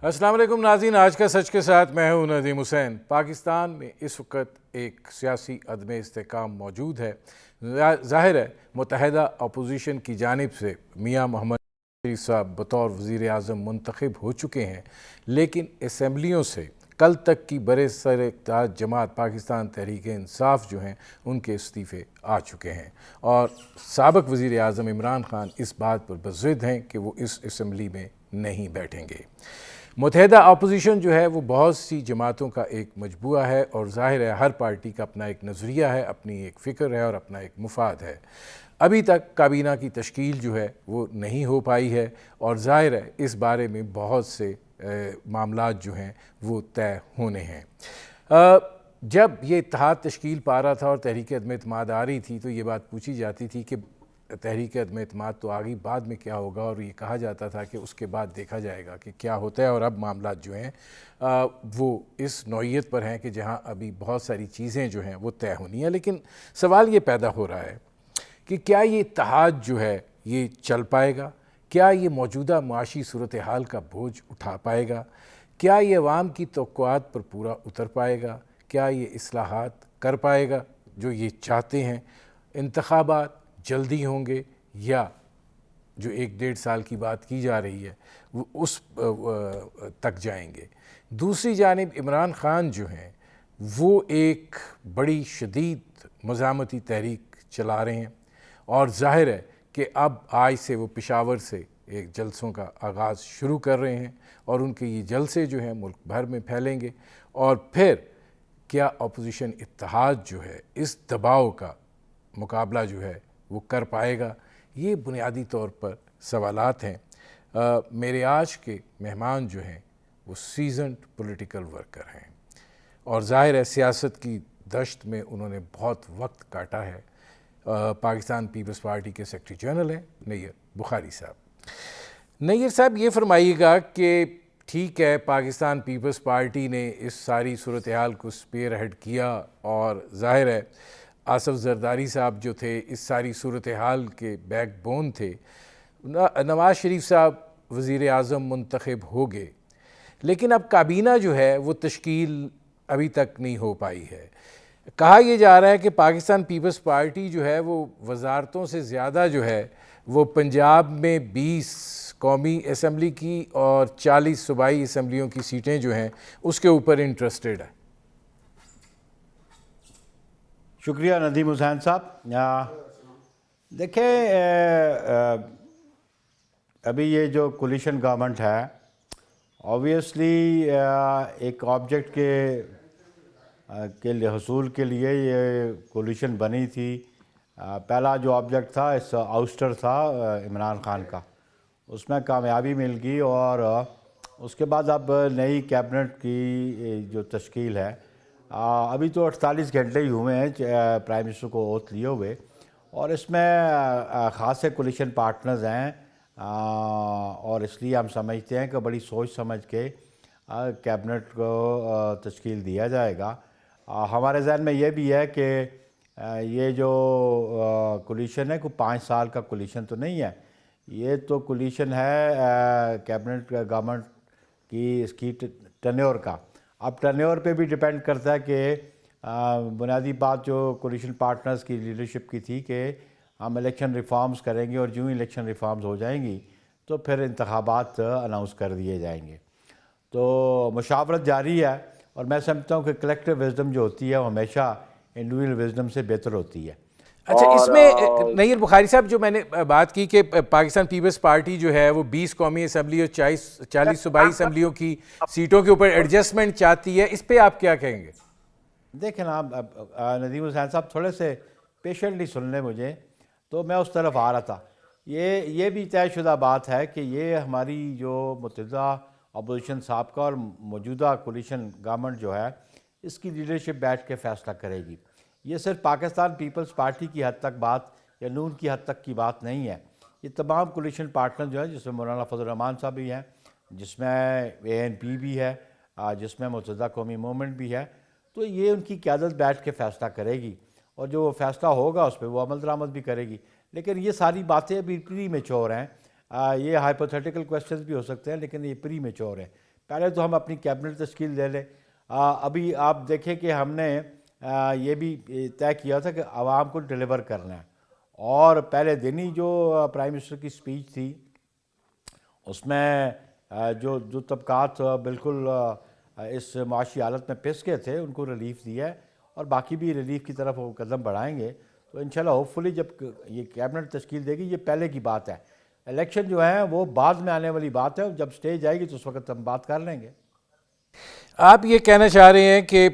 السلام علیکم ناظرین، آج کا سچ کے ساتھ میں ہوں ندیم حسین۔ پاکستان میں اس وقت ایک سیاسی عدم استحکام موجود ہے۔ ظاہر ہے متحدہ اپوزیشن کی جانب سے میاں محمد شریف صاحب بطور وزیر اعظم منتخب ہو چکے ہیں، لیکن اسمبلیوں سے کل تک کی برے سر اقتدار جماعت پاکستان تحریک انصاف جو ہیں ان کے استعفے آ چکے ہیں، اور سابق وزیر اعظم عمران خان اس بات پر بضد ہیں کہ وہ اس اسمبلی میں نہیں بیٹھیں گے۔ متحدہ اپوزیشن جو ہے وہ بہت سی جماعتوں کا ایک مجموعہ ہے، اور ظاہر ہے ہر پارٹی کا اپنا ایک نظریہ ہے، اپنی ایک فکر ہے اور اپنا ایک مفاد ہے۔ ابھی تک کابینہ کی تشکیل جو ہے وہ نہیں ہو پائی ہے، اور ظاہر ہے اس بارے میں بہت سے معاملات جو ہیں وہ طے ہونے ہیں۔ جب یہ اتحاد تشکیل پا رہا تھا اور تحریک عدم اعتماد آ رہی تھی تو یہ بات پوچھی جاتی تھی کہ تحریک عدم اعتماد تو آگئی، بعد میں کیا ہوگا، اور یہ کہا جاتا تھا کہ اس کے بعد دیکھا جائے گا کہ کیا ہوتا ہے۔ اور اب معاملات جو ہیں وہ اس نوعیت پر ہیں کہ جہاں ابھی بہت ساری چیزیں جو ہیں وہ طے ہونی ہیں، لیکن سوال یہ پیدا ہو رہا ہے کہ کیا یہ اتحاد جو ہے یہ چل پائے گا؟ کیا یہ موجودہ معاشی صورتحال کا بوجھ اٹھا پائے گا؟ کیا یہ عوام کی توقعات پر پورا اتر پائے گا؟ کیا یہ اصلاحات کر پائے گا جو یہ چاہتے ہیں؟ انتخابات جلدی ہوں گے یا جو 1-1.5 سال کی بات کی جا رہی ہے وہ اس تک جائیں گے؟ دوسری جانب عمران خان جو ہیں وہ ایک بڑی شدید مزاحمتی تحریک چلا رہے ہیں، اور ظاہر ہے کہ اب آج سے وہ پشاور سے ایک جلسوں کا آغاز شروع کر رہے ہیں، اور ان کے یہ جلسے جو ہیں ملک بھر میں پھیلیں گے، اور پھر کیا اپوزیشن اتحاد جو ہے اس دباؤ کا مقابلہ جو ہے وہ کر پائے گا؟ یہ بنیادی طور پر سوالات ہیں۔ میرے آج کے مہمان جو ہیں وہ سیزنڈ پولیٹیکل ورکر ہیں، اور ظاہر ہے سیاست کی دشت میں انہوں نے بہت وقت کاٹا ہے۔ پاکستان پیپلز پارٹی کے سیکرٹری جنرل ہیں نیر بخاری صاحب۔ نیر صاحب یہ فرمائیے گا کہ ٹھیک ہے پاکستان پیپلز پارٹی نے اس ساری صورتحال کو اسپیئر ہیڈ کیا، اور ظاہر ہے آصف زرداری صاحب جو تھے اس ساری صورتحال کے بیک بون تھے۔ نواز شریف صاحب وزیر اعظم منتخب ہو گئے، لیکن اب کابینہ جو ہے وہ تشکیل ابھی تک نہیں ہو پائی ہے۔ کہا یہ جا رہا ہے کہ پاکستان پیپلز پارٹی جو ہے وہ وزارتوں سے زیادہ جو ہے وہ پنجاب میں 20 قومی اسمبلی کی اور 40 صوبائی اسمبلیوں کی سیٹیں جو ہیں اس کے اوپر انٹرسٹڈ ہے۔ شکریہ ندیم حسین صاحب۔ دیکھیں ابھی یہ جو کولیشن گورنمنٹ ہے آبویسلی ایک آبجیکٹ کے حصول کے لیے یہ کولیشن بنی تھی۔ پہلا جو آبجیکٹ تھا اس آؤسٹر تھا عمران خان کا، اس میں کامیابی مل گئی، اور اس کے بعد اب نئی کیبنٹ کی جو تشکیل ہے، ابھی تو 48 گھنٹے ہی ہوئے ہیں پرائم منسٹر کو اوتھ لیے ہوئے، اور اس میں خاصے کولیشن پارٹنرز ہیں، اور اس لیے ہم سمجھتے ہیں کہ بڑی سوچ سمجھ کے کیبنٹ کو تشکیل دیا جائے گا۔ ہمارے ذہن میں یہ بھی ہے کہ یہ جو کولیشن ہے کوئی 5 سال کا کولیشن تو نہیں ہے، یہ تو کولیشن ہے کیبنٹ گورنمنٹ کی اس کی ٹینیور کا۔ اب ٹینیور پہ بھی ڈیپینڈ کرتا ہے کہ بنیادی بات جو کولیشن پارٹنرز کی لیڈرشپ کی تھی کہ ہم الیکشن ریفارمز کریں گے، اور جو ہی الیکشن ریفارمز ہو جائیں گی تو پھر انتخابات اناؤنس کر دیے جائیں گے۔ تو مشاورت جاری ہے، اور میں سمجھتا ہوں کہ کلیکٹیو وزڈم جو ہوتی ہے وہ ہمیشہ انڈیویجول وزڈم سے بہتر ہوتی ہے۔ اچھا، اس میں نیر بخاری صاحب جو میں نے بات کی کہ پاکستان پیپلز پارٹی جو ہے وہ 20 قومی اسمبلی اور 40 صوبائی اسمبلیوں کی سیٹوں کے اوپر ایڈجسٹمنٹ چاہتی ہے، اس پہ آپ کیا کہیں گے؟ دیکھیں نا ندیم حسین صاحب تھوڑے سے پیشنٹلی سن لیں مجھے، تو میں اس طرف آ رہا تھا۔ یہ بھی طے شدہ بات ہے کہ یہ ہماری جو متحدہ اپوزیشن سابقہ اور موجودہ کولیشن گورنمنٹ جو ہے اس کی لیڈرشپ بیٹھ کے فیصلہ کرے گی۔ یہ صرف پاکستان پیپلز پارٹی کی حد تک بات یا نون کی حد تک کی بات نہیں ہے، یہ تمام کولیشن پارٹنر جو ہیں، جس میں مولانا فضل الرحمان صاحب بھی ہیں، جس میں ANP بھی ہے، جس میں متحدہ قومی موومنٹ بھی ہے، تو یہ ان کی قیادت بیٹھ کے فیصلہ کرے گی، اور جو فیصلہ ہوگا اس پہ وہ عمل درآمد بھی کرے گی۔ لیکن یہ ساری باتیں ابھی پری میچور ہیں، یہ ہائپوتھیٹیکل کویسچنز بھی ہو سکتے ہیں لیکن یہ پری میچور ہیں۔ پہلے تو ہم اپنی کیبنٹ تشکیل دے لیں. ابھی آپ دیکھیں کہ ہم نے یہ بھی طے کیا تھا کہ عوام کو ڈیلیور کرنا ہے, اور پہلے دن ہی جو پرائم منسٹر کی اسپیچ تھی اس میں جو طبقات بالکل اس معاشی حالت میں پس گئے تھے ان کو ریلیف دیا ہے, اور باقی بھی ریلیف کی طرف وہ قدم بڑھائیں گے. تو انشاءاللہ ہوپ فلی جب یہ کیبنٹ تشکیل دے گی, یہ پہلے کی بات ہے, الیکشن جو ہے وہ بعد میں آنے والی بات ہے, جب سٹیج آئے گی تو اس وقت ہم بات کر لیں گے. آپ یہ کہنا چاہ رہے ہیں کہ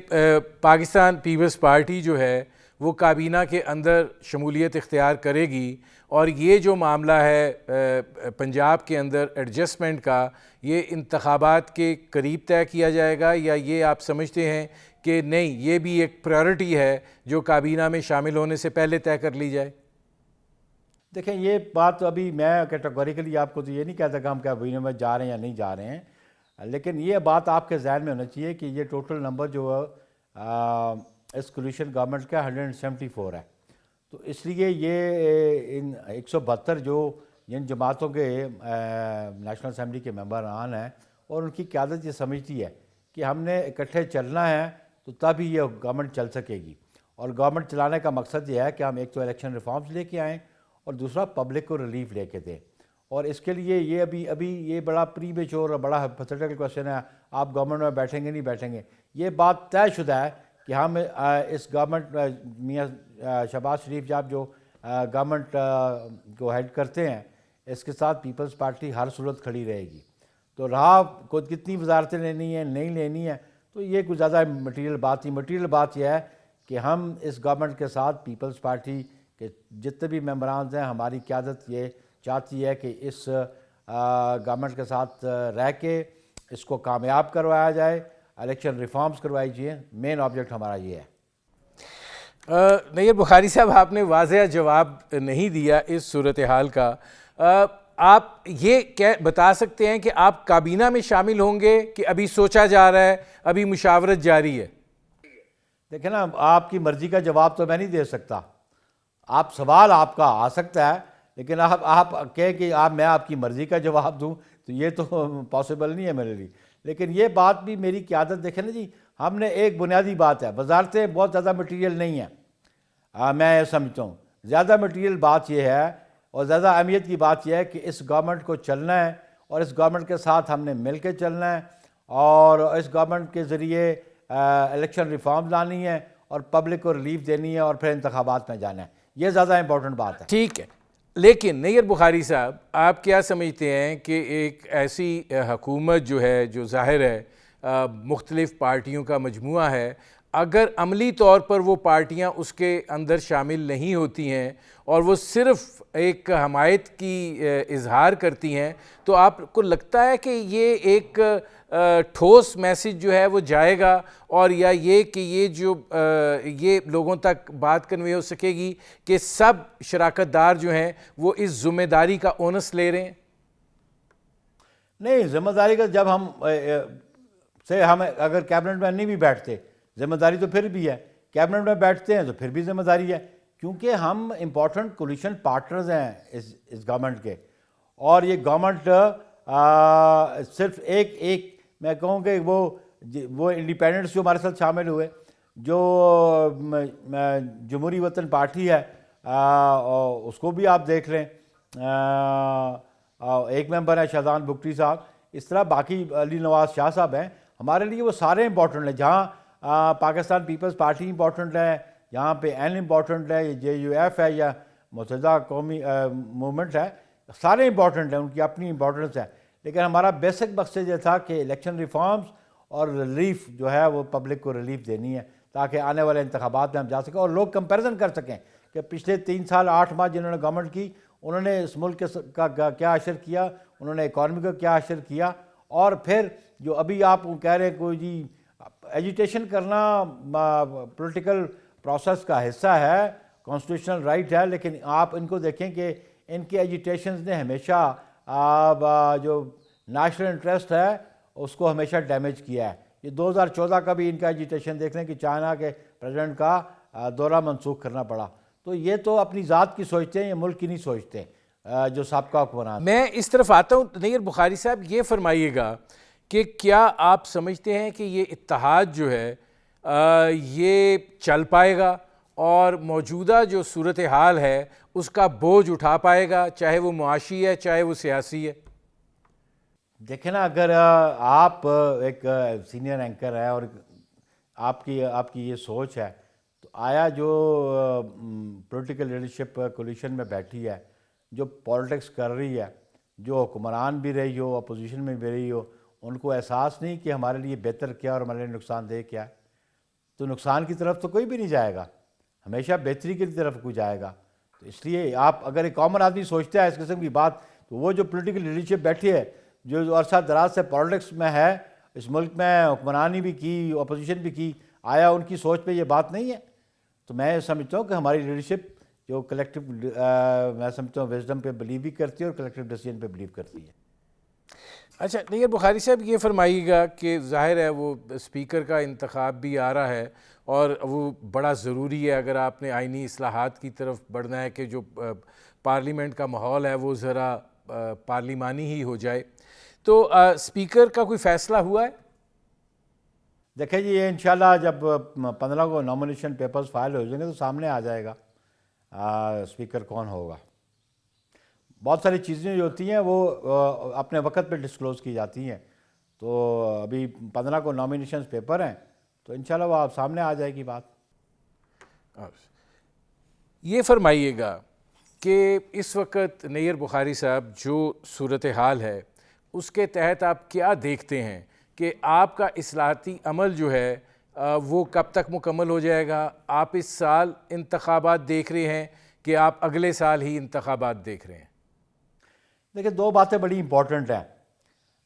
پاکستان پیپلز پارٹی جو ہے وہ کابینہ کے اندر شمولیت اختیار کرے گی, اور یہ جو معاملہ ہے پنجاب کے اندر ایڈجسٹمنٹ کا, یہ انتخابات کے قریب طے کیا جائے گا, یا یہ آپ سمجھتے ہیں کہ نہیں یہ بھی ایک پرائیورٹی ہے جو کابینہ میں شامل ہونے سے پہلے طے کر لی جائے؟ دیکھیں یہ بات ابھی میں کیٹیگوریکلی آپ کو تو یہ نہیں کہتا کہ ہم کابینہ میں جا رہے ہیں یا نہیں جا رہے ہیں, لیکن یہ بات آپ کے ذہن میں ہونا چاہیے کہ یہ ٹوٹل نمبر جو اس کولیشن گورنمنٹ کا 174 ہے. تو اس لیے یہ ان 172 جو جن جماعتوں کے نیشنل اسمبلی کے ممبران ہیں, اور ان کی قیادت یہ سمجھتی ہے کہ ہم نے اکٹھے چلنا ہے تو تب ہی یہ گورنمنٹ چل سکے گی. اور گورنمنٹ چلانے کا مقصد یہ ہے کہ ہم ایک تو الیکشن ریفارمز لے کے آئیں, اور دوسرا پبلک کو ریلیف لے کے دیں. اور اس کے لیے یہ ابھی یہ بڑا پری میچور اور بڑا ہائپوتھیٹیکل کویسچن ہے, آپ گورنمنٹ میں بیٹھیں گے نہیں بیٹھیں گے. یہ بات طے شدہ ہے کہ ہم اس گورنمنٹ میاں شہباز شریف صاحب جو گورنمنٹ کو ہیڈ کرتے ہیں, اس کے ساتھ پیپلز پارٹی ہر صورت کھڑی رہے گی. تو رہا کو کتنی وزارتیں لینی ہیں نہیں لینی ہیں, تو یہ کوئی زیادہ مٹیریل بات نہیں. مٹیریل بات یہ ہے کہ ہم اس گورنمنٹ کے ساتھ پیپلز پارٹی کے جتنے بھی ممبران ہیں, ہماری قیادت یہ چاہتی ہے کہ اس گورنمنٹ کے ساتھ رہ کے اس کو کامیاب کروایا جائے, الیکشن ریفارمز کروائی جائیں. مین آبجیکٹ ہمارا یہ ہے. نیر بخاری صاحب, آپ نے واضح جواب نہیں دیا اس صورتحال کا. آپ یہ بتا سکتے ہیں کہ آپ کابینہ میں شامل ہوں گے کہ ابھی سوچا جا رہا ہے, ابھی مشاورت جاری ہے؟ دیکھیں نا, آپ کی مرضی کا جواب تو میں نہیں دے سکتا. آپ سوال آپ کا آ سکتا ہے, لیکن آپ کہیں کہ میں آپ کی مرضی کا جواب دوں تو یہ تو پاسبل نہیں ہے میرے لیے. لیکن یہ بات بھی میری قیادت دیکھیں نا جی, ہم نے ایک بنیادی بات ہے, وزارتیں بہت زیادہ مٹیریل نہیں ہیں. میں یہ سمجھتا ہوں زیادہ مٹیریل بات یہ ہے اور زیادہ اہمیت کی بات یہ ہے کہ اس گورنمنٹ کو چلنا ہے, اور اس گورنمنٹ کے ساتھ ہم نے مل کے چلنا ہے, اور اس گورنمنٹ کے ذریعے الیکشن ریفارم لانی ہے, اور پبلک کو ریلیف دینی ہے, اور پھر انتخابات میں جانا ہے. یہ زیادہ امپورٹنٹ بات ہے. ٹھیک ہے, لیکن نیر بخاری صاحب, آپ کیا سمجھتے ہیں کہ ایک ایسی حکومت جو ہے, جو ظاہر ہے مختلف پارٹیوں کا مجموعہ ہے, اگر عملی طور پر وہ پارٹیاں اس کے اندر شامل نہیں ہوتی ہیں اور وہ صرف ایک حمایت کی اظہار کرتی ہیں, تو آپ کو لگتا ہے کہ یہ ایک ٹھوس میسج جو ہے وہ جائے گا, اور یا یہ کہ یہ لوگوں تک بات کنوے ہو سکے گی کہ سب شراکت دار جو ہیں وہ اس ذمہ داری کا اونس لے رہے ہیں؟ نہیں, ذمہ داری کا جب ہم اگر کیبنٹ میں نہیں بھی بیٹھتے, ذمہ داری تو پھر بھی ہے. کیبنٹ میں بیٹھتے ہیں تو پھر بھی ذمہ داری ہے, کیونکہ ہم امپورٹنٹ کولیشن پارٹنرز ہیں اس گورنمنٹ کے. اور یہ گورنمنٹ صرف ایک میں کہوں کہ وہ انڈیپینڈنٹس جو ہمارے ساتھ شامل ہوئے, جو جمہوری وطن پارٹی ہے اس کو بھی آپ دیکھ لیں, ایک ممبر ہے شاہزان بگٹی صاحب, اس طرح باقی علی نواز شاہ صاحب ہیں. ہمارے لیے وہ سارے امپورٹنٹ ہیں. جہاں پاکستان پیپلز پارٹی امپورٹنٹ ہے, یہاں پہ این امپورٹنٹ ہے, JUF ہے یا متحدہ قومی موومنٹ ہے, سارے امپورٹنٹ ہیں, ان کی اپنی امپورٹنس ہے. لیکن ہمارا بیسک مقصد یہ تھا کہ الیکشن ریفارمز اور ریلیف جو ہے وہ پبلک کو ریلیف دینی ہے, تاکہ آنے والے انتخابات میں ہم جا سکیں اور لوگ کمپیریزن کر سکیں کہ پچھلے 3 سال 8 ماہ جنہوں نے گورنمنٹ کی, انہوں نے اس ملک کا کیا اشر کیا, انہوں نے اکانومی کا کیا اشر کیا. اور پھر جو ابھی آپ کہہ رہے ہیں کوئی جی ایجیٹیشن کرنا پولیٹیکل پروسیس کا حصہ ہے, کانسٹیٹیوشنل رائٹ ہے, لیکن آپ ان کو دیکھیں کہ ان کی ایجیٹیشنز نے ہمیشہ جو نیشنل انٹرسٹ ہے اس کو ہمیشہ ڈیمیج کیا ہے. یہ 2014 کا بھی ان کا ایجیٹیشن دیکھ لیں کہ چائنا کے پریزیڈنٹ کا دورہ منسوخ کرنا پڑا. تو یہ تو اپنی ذات کی سوچتے ہیں, یہ ملک کی نہیں سوچتے جو سابقہ حکمران. میں اس طرف آتا ہوں. نیر بخاری صاحب, یہ فرمائیے گا کہ کیا آپ سمجھتے ہیں کہ یہ اتحاد جو ہے یہ چل پائے گا اور موجودہ جو صورتحال ہے اس کا بوجھ اٹھا پائے گا، چاہے وہ معاشی ہے چاہے وہ سیاسی ہے؟ دیکھیں نا، اگر آپ ایک سینئر اینکر ہے اور آپ کی یہ سوچ ہے، تو آیا جو پولیٹیکل لیڈرشپ کولیشن میں بیٹھی ہے، جو پالیٹکس کر رہی ہے، جو حکمران بھی رہی ہو اپوزیشن میں بھی رہی ہو، ان کو احساس نہیں کہ ہمارے لیے بہتر کیا اور ہمارے لیے نقصان دہ کیا ہے؟ تو نقصان کی طرف تو کوئی بھی نہیں جائے گا، ہمیشہ بہتری کی طرف کوئی جائے گا۔ تو اس لیے آپ اگر ایک کامن آدمی سوچتا ہے اس قسم کی بات، تو وہ جو پولیٹیکل لیڈرشپ بیٹھی ہے، جو عرصہ دراز سے پالیٹکس میں ہے، اس ملک میں حکمرانی بھی کی، اپوزیشن بھی کی، آیا ان کی سوچ پہ یہ بات نہیں ہے؟ تو میں سمجھتا ہوں کہ ہماری لیڈرشپ جو کلیکٹیو، میں سمجھتا ہوں وزڈم پہ بلیو بھی کرتی ہے اور کلیکٹیو ڈیسیجن پہ بلیو کرتی ہے۔ اچھا نیر بخاری صاحب، یہ فرمائیے گا کہ ظاہر ہے وہ اسپیکر کا انتخاب بھی آ رہا ہے اور وہ بڑا ضروری ہے اگر آپ نے آئینی اصلاحات کی طرف بڑھنا ہے کہ جو پارلیمنٹ کا ماحول ہے وہ ذرا پارلیمانی ہی ہو جائے، تو اسپیکر کا کوئی فیصلہ ہوا ہے؟ دیکھیں جی، یہ انشاءاللہ جب 15 کو نامینیشن پیپرز فائل ہو جائیں گے تو سامنے آ جائے گا اسپیکر کون ہوگا۔ بہت ساری چیزیں جو ہوتی ہیں وہ اپنے وقت پہ ڈسکلوز کی جاتی ہیں، تو ابھی 15 کو نامینیشن پیپر ہیں، تو انشاءاللہ وہ آپ سامنے آ جائے گی بات۔ یہ فرمائیے گا کہ اس وقت نیر بخاری صاحب جو صورتحال ہے اس کے تحت آپ کیا دیکھتے ہیں کہ آپ کا اصلاحاتی عمل جو ہے وہ کب تک مکمل ہو جائے گا؟ آپ اس سال انتخابات دیکھ رہے ہیں کہ آپ اگلے سال ہی انتخابات دیکھ رہے ہیں؟ دیکھیں، دو باتیں بڑی امپورٹنٹ ہیں۔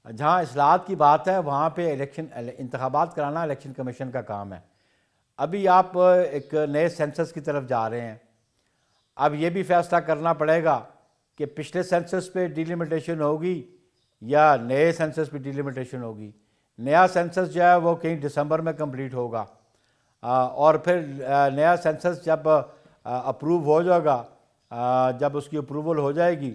جہاں اصلاحات کی بات ہے وہاں پہ انتخابات کرانا الیکشن کمیشن کا کام ہے۔ ابھی آپ ایک نئے سینسس کی طرف جا رہے ہیں، اب یہ بھی فیصلہ کرنا پڑے گا کہ پچھلے سینسس پہ ڈیلیمیٹیشن ہوگی یا نئے سینسس پہ ڈیلیمیٹیشن ہوگی۔ نیا سینسس جو ہے وہ کہیں دسمبر میں کمپلیٹ ہوگا، اور پھر نیا سینسس جب اپروو ہو جائے گا، جب اس کی اپروول ہو جائے گی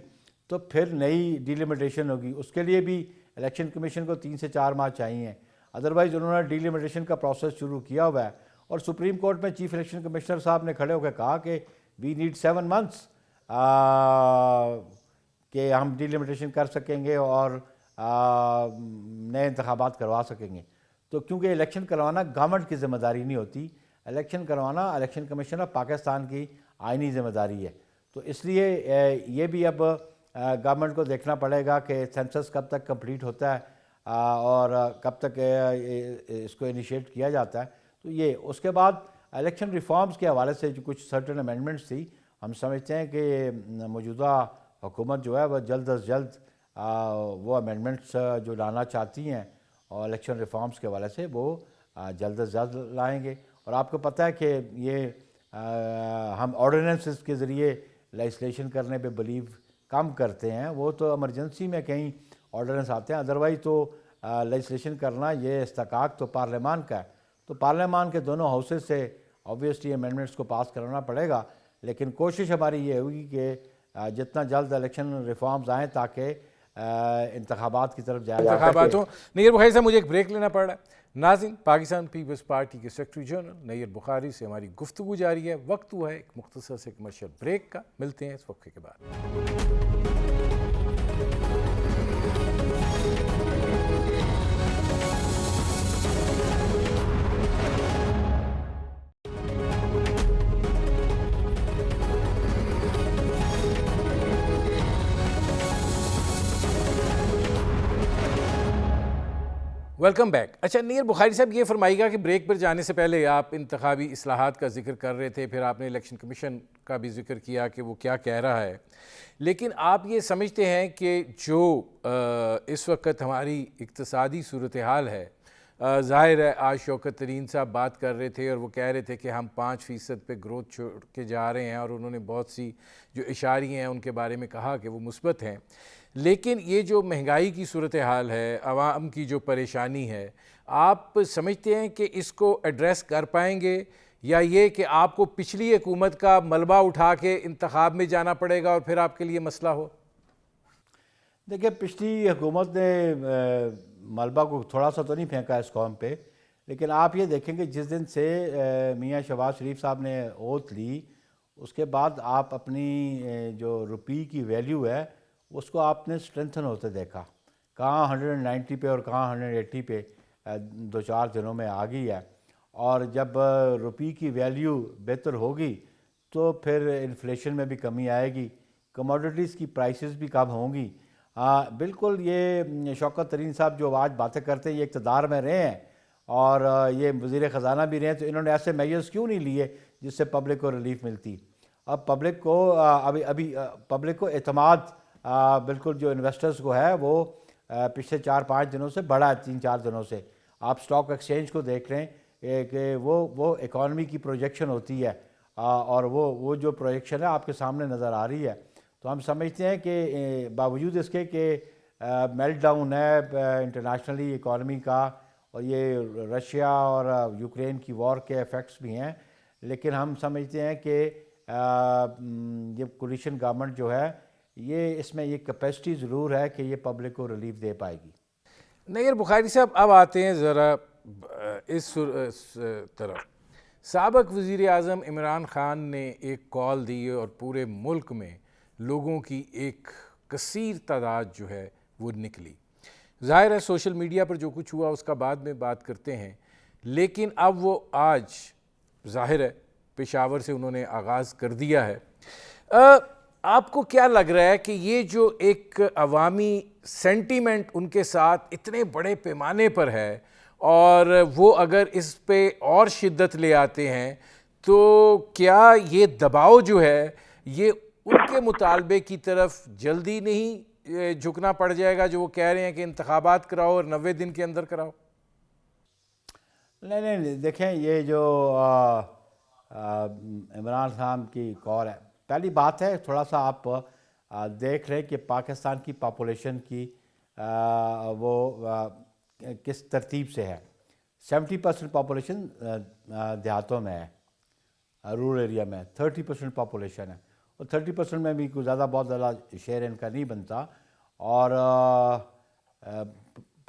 تو پھر نئی ڈیلیمیٹیشن ہوگی۔ اس کے لیے بھی الیکشن کمیشن کو 3 سے 4 ماہ چاہیے، ادروائز انہوں نے ڈیلیمیٹیشن کا پروسیس شروع کیا ہوا ہے، اور سپریم کورٹ میں چیف الیکشن کمشنر صاحب نے کھڑے ہو کے کہا کہ وی نیڈ 7 months کہ ہم ڈیلیمیٹیشن کر سکیں گے اور نئے انتخابات کروا سکیں گے۔ تو کیونکہ الیکشن کروانا گورنمنٹ کی ذمہ داری نہیں ہوتی، الیکشن کروانا الیکشن کمیشن آف پاکستان کی آئینی ذمہ داری ہے، تو اس لیے یہ بھی اب گورنمنٹ کو دیکھنا پڑے گا کہ سینسس کب تک کمپلیٹ ہوتا ہے اور کب تک اس کو انیشیٹ کیا جاتا ہے۔ تو یہ اس کے بعد الیکشن ریفارمز کے حوالے سے جو کچھ سرٹن امینڈمنٹس تھی، ہم سمجھتے ہیں کہ موجودہ حکومت جو ہے وہ جلد از جلد وہ امینڈمنٹس جو لانا چاہتی ہیں اور الیکشن ریفارمز کے حوالے سے وہ جلد از جلد لائیں گے۔ اور آپ کو پتہ ہے کہ یہ ہم آرڈیننسز کے ذریعے لیجسلیشن کرنے پہ بلیو کم کرتے ہیں، وہ تو ایمرجنسی میں کہیں آرڈیننس آتے ہیں، ادروائز تو لیجسلیشن کرنا یہ استحقاق تو پارلیمان کا ہے، تو پارلیمان کے دونوں ہاؤسز سے آبویسلی امینڈمنٹس کو پاس کرانا پڑے گا، لیکن کوشش ہماری یہ ہوگی کہ جتنا جلد الیکشن ریفارمز آئیں تاکہ انتخابات کی طرف جایا جا سکے۔ نیر بخاری صاحب، مجھے ایک بریک لینا پڑ رہا ہے۔ ناظرین، پاکستان پیپلز پارٹی کے سیکرٹری جنرل نیر بخاری سے ہماری گفتگو جاری ہے، وقت ہوا ہے ایک مختصر سے کمرشل بریک کا، ملتے ہیں اس وقفے کے بعد۔ Welcome back. اچھا نیر بخاری صاحب، یہ فرمائیے گا کہ بریک پر جانے سے پہلے آپ انتخابی اصلاحات کا ذکر کر رہے تھے، پھر آپ نے الیکشن کمیشن کا بھی ذکر کیا کہ وہ کیا کہہ رہا ہے، لیکن آپ یہ سمجھتے ہیں کہ جو اس وقت ہماری اقتصادی صورتحال ہے، ظاہر ہے آج شوکت ترین صاحب بات کر رہے تھے اور وہ کہہ رہے تھے کہ ہم 5% پہ گروتھ چھوڑ کے جا رہے ہیں، اور انہوں نے بہت سی جو اشاریے ہیں ان کے بارے میں کہا کہ وہ مثبت ہیں، لیکن یہ جو مہنگائی کی صورتحال ہے، عوام کی جو پریشانی ہے، آپ سمجھتے ہیں کہ اس کو ایڈریس کر پائیں گے، یا یہ کہ آپ کو پچھلی حکومت کا ملبہ اٹھا کے انتخاب میں جانا پڑے گا اور پھر آپ کے لیے مسئلہ ہو؟ دیکھیں، پچھلی حکومت نے ملبہ کو تھوڑا سا تو نہیں پھینکا اس قوم پہ، لیکن آپ یہ دیکھیں کہ جس دن سے میاں شہباز شریف صاحب نے اوتھ لی، اس کے بعد آپ اپنی جو روپی کی ویلیو ہے اس کو آپ نے سٹرینتھن ہوتے دیکھا، کہاں 190 پہ اور کہاں 180 پہ دو چار دنوں میں آ گئی ہے۔ اور جب روپی کی ویلیو بہتر ہوگی تو پھر انفلیشن میں بھی کمی آئے گی، کموڈیٹیز کی پرائسز بھی کم ہوں گی۔ بالکل یہ شوکت ترین صاحب جو آج باتیں کرتے ہیں، یہ اقتدار میں رہے ہیں اور یہ وزیر خزانہ بھی رہے ہیں، تو انہوں نے ایسے میجرز کیوں نہیں لیے جس سے پبلک کو ریلیف ملتی؟ اب پبلک کو ابھی پبلک کو اعتماد بالکل جو انویسٹرز کو ہے وہ پچھلے 4-5 دنوں سے بڑھا ہے، 3-4 دنوں سے۔ آپ سٹاک ایکسچینج کو دیکھ رہے ہیں کہ وہ اکانومی کی پروجیکشن ہوتی ہے، اور وہ جو پروجیکشن ہے آپ کے سامنے نظر آ رہی ہے۔ تو ہم سمجھتے ہیں کہ باوجود اس کے کہ میلٹ ڈاؤن ہے انٹرنیشنلی اکانومی کا، اور یہ رشیا اور یوکرین کی وار کے ایفیکٹس بھی ہیں، لیکن ہم سمجھتے ہیں کہ یہ کولیشن گورنمنٹ جو ہے یہ اس میں یہ کیپیسٹی ضرور ہے کہ یہ پبلک کو ریلیف دے پائے گی۔ نیر بخاری صاحب، اب آتے ہیں ذرا اس طرف۔ سابق وزیر اعظم عمران خان نے ایک کال دی اور پورے ملک میں لوگوں کی ایک کثیر تعداد جو ہے وہ نکلی۔ ظاہر ہے سوشل میڈیا پر جو کچھ ہوا اس کا بعد میں بات کرتے ہیں، لیکن اب وہ آج ظاہر ہے پشاور سے انہوں نے آغاز کر دیا ہے۔ آپ کو کیا لگ رہا ہے کہ یہ جو ایک عوامی سینٹیمنٹ ان کے ساتھ اتنے بڑے پیمانے پر ہے، اور وہ اگر اس پہ اور شدت لے آتے ہیں تو کیا یہ دباؤ جو ہے یہ ان کے مطالبے کی طرف جلدی نہیں جھکنا پڑ جائے گا جو وہ کہہ رہے ہیں کہ انتخابات کراؤ اور 90 دن کے اندر کراؤ؟ نہیں دیکھیں، یہ جو عمران خان کی کال ہے، پہلی بات ہے تھوڑا سا آپ دیکھ رہے کہ پاکستان کی پاپولیشن کی وہ کس ترتیب سے ہے۔ 70% پاپولیشن دیہاتوں میں ہے، رورل ایریا میں 30% پاپولیشن ہے، اور 30% میں بھی کوئی زیادہ بہت زیادہ شیئر ان کا نہیں بنتا، اور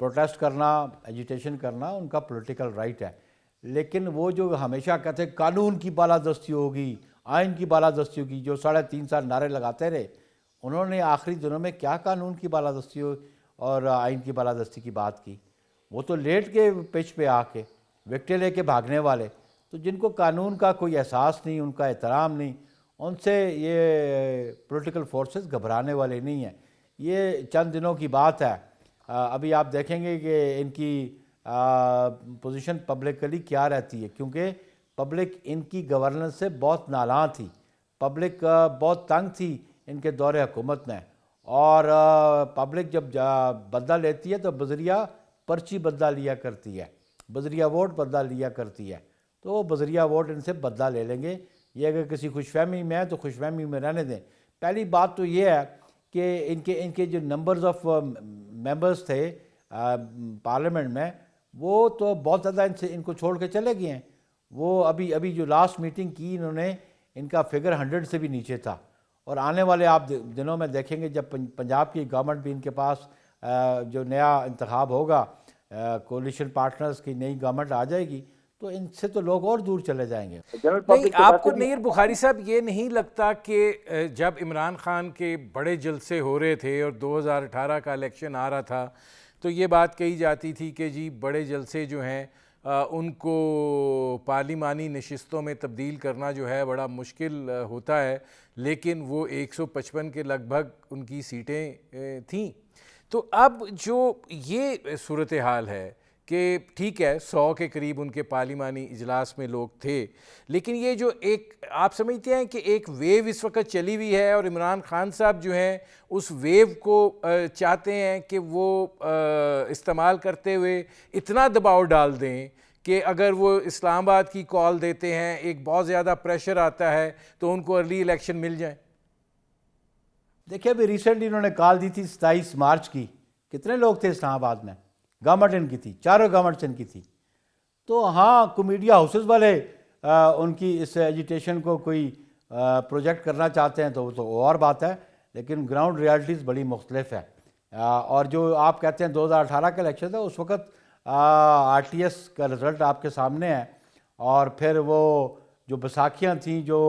پروٹیسٹ کرنا، ایجیٹیشن کرنا ان کا پولیٹیکل رائٹ ہے۔ لیکن وہ جو ہمیشہ کہتے ہیں قانون کی بالادستی ہوگی، آئین کی بالادستی ہوگی، جو 3.5 سال نعرے لگاتے رہے، انہوں نے آخری دنوں میں کیا قانون کی بالادستی اور آئین کی بالادستی کی بات کی؟ وہ تو لیٹ کے پچ پہ آ کے وکٹیں لے کے بھاگنے والے، تو جن کو قانون کا کوئی احساس نہیں، ان کا احترام نہیں، ان سے یہ پولیٹیکل فورسز گھبرانے والے نہیں ہیں۔ یہ چند دنوں کی بات ہے، ابھی آپ دیکھیں گے کہ ان کی پوزیشن پبلکلی کیا رہتی ہے، کیونکہ پبلک ان کی گورننس سے بہت نالاں تھی، پبلک بہت تنگ تھی ان کے دور حکومت میں، اور پبلک جب بدلہ لیتی ہے تو بذریعہ پرچی بدلہ لیا کرتی ہے، بذریعہ ووٹ بدلہ لیا کرتی ہے، تو وہ بذریعہ ووٹ ان سے بدلہ لے لیں گے۔ یہ اگر کسی خوش فہمی میں ہے تو خوش فہمی میں رہنے دیں۔ پہلی بات تو یہ ہے کہ ان کے جو نمبرز آف ممبرز تھے پارلیمنٹ میں، وہ تو بہت زیادہ ان کو چھوڑ کے چلے گئے ہیں۔ وہ ابھی جو لاسٹ میٹنگ کی انہوں نے، ان کا فگر 100 سے بھی نیچے تھا، اور آنے والے آپ دنوں میں دیکھیں گے جب پنجاب کی گورنمنٹ بھی ان کے پاس جو نیا انتخاب ہوگا، کولیشن پارٹنرز کی نئی گورنمنٹ آ جائے گی، تو ان سے تو لوگ اور دور چلے جائیں گے۔ نہیں، آپ کو نیر بخاری صاحب یہ نہیں لگتا کہ جب عمران خان کے بڑے جلسے ہو رہے تھے اور 2018 کا الیکشن آ رہا تھا تو یہ بات کہی جاتی تھی کہ جی بڑے جلسے جو ہیں ان کو پارلیمانی نشستوں میں تبدیل کرنا جو ہے بڑا مشکل ہوتا ہے، لیکن وہ 155 کے لگ بھگ ان کی سیٹیں تھیں۔ تو اب جو یہ صورتحال ہے کہ ٹھیک ہے 100 کے قریب ان کے پارلیمانی اجلاس میں لوگ تھے، لیکن یہ جو ایک آپ سمجھتے ہیں کہ ایک ویو اس وقت چلی ہوئی ہے، اور عمران خان صاحب جو ہیں اس ویو کو چاہتے ہیں کہ وہ استعمال کرتے ہوئے اتنا دباؤ ڈال دیں کہ اگر وہ اسلام آباد کی کال دیتے ہیں، ایک بہت زیادہ پریشر آتا ہے تو ان کو ارلی الیکشن مل جائیں؟ دیکھیں ابھی ریسنٹلی انہوں نے کال دی تھی 27 مارچ کی، کتنے لوگ تھے اسلام آباد میں؟ گورنمنٹ ان کی تھی، چاروں گورنمنٹس ان کی تھی۔ تو ہاں کو میڈیا ہاؤسز والے ان کی اس ایجیٹیشن کو کوئی پروجیکٹ کرنا چاہتے ہیں تو وہ تو اور بات ہے، لیکن گراؤنڈ ریالٹیز بڑی مختلف ہے۔ اور جو آپ کہتے ہیں 2018 کا الیکشن تھا، اس وقت آر ٹی ایس کا رزلٹ آپ کے سامنے ہے، اور پھر وہ جو بیساکھیاں تھیں، جو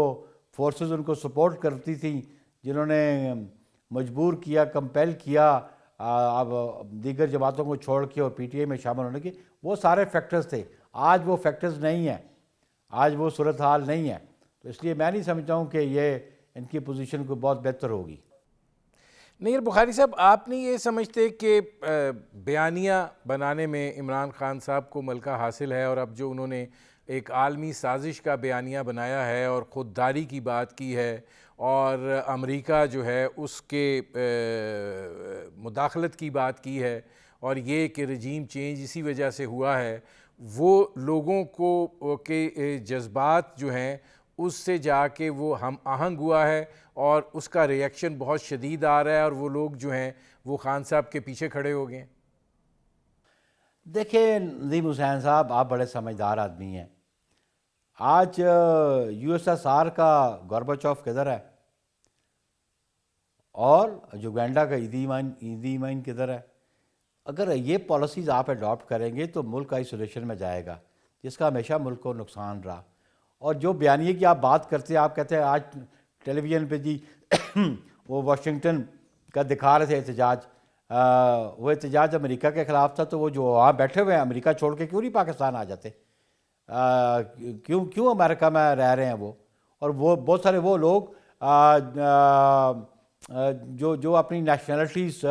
فورسز ان کو سپورٹ کرتی تھیں، جنہوں نے مجبور کیا، کمپیل کیا اب دیگر جماعتوں کو چھوڑ کے اور پی ٹی آئی میں شامل ہونے کی، وہ سارے فیکٹرز تھے. آج وہ فیکٹرز نہیں ہیں، آج وہ صورتحال نہیں ہے. تو اس لیے میں نہیں سمجھتا ہوں کہ یہ ان کی پوزیشن کو بہت بہتر ہوگی. نیر بخاری صاحب، آپ نہیں یہ سمجھتے کہ بیانیہ بنانے میں عمران خان صاحب کو ملکہ حاصل ہے، اور اب جو انہوں نے ایک عالمی سازش کا بیانیہ بنایا ہے اور خودداری کی بات کی ہے، اور امریکہ جو ہے اس کے مداخلت کی بات کی ہے، اور یہ کہ رجیم چینج اسی وجہ سے ہوا ہے، وہ لوگوں کو کے جذبات جو ہیں اس سے جا کے وہ ہم آہنگ ہوا ہے، اور اس کا ریئیکشن بہت شدید آ رہا ہے، اور وہ لوگ جو ہیں وہ خان صاحب کے پیچھے کھڑے ہو گئے ہیں؟ دیکھیں ندیم حسین صاحب، آپ بڑے سمجھدار آدمی ہیں. آج یو ایس ایس آر کا گورباچوف کدھر ہے، اور یوگینڈا کا ایدی امین کدھر ہے؟ اگر یہ پالیسیز آپ اڈاپٹ کریں گے تو ملک آئسولیشن میں جائے گا، جس کا ہمیشہ ملک کو نقصان رہا. اور جو بیانیے کی آپ بات کرتے ہیں، آپ کہتے ہیں آج ٹیلی ویژن پہ جی وہ واشنگٹن کا دکھا رہے تھے احتجاج، وہ احتجاج امریکہ کے خلاف تھا، تو وہ جو وہاں بیٹھے ہوئے ہیں امریکہ چھوڑ کے کیوں نہیں پاکستان آ جاتے؟ کیوں امریکہ میں رہ رہے ہیں وہ؟ اور وہ بہت سارے وہ لوگ جو اپنی نیشنلٹیز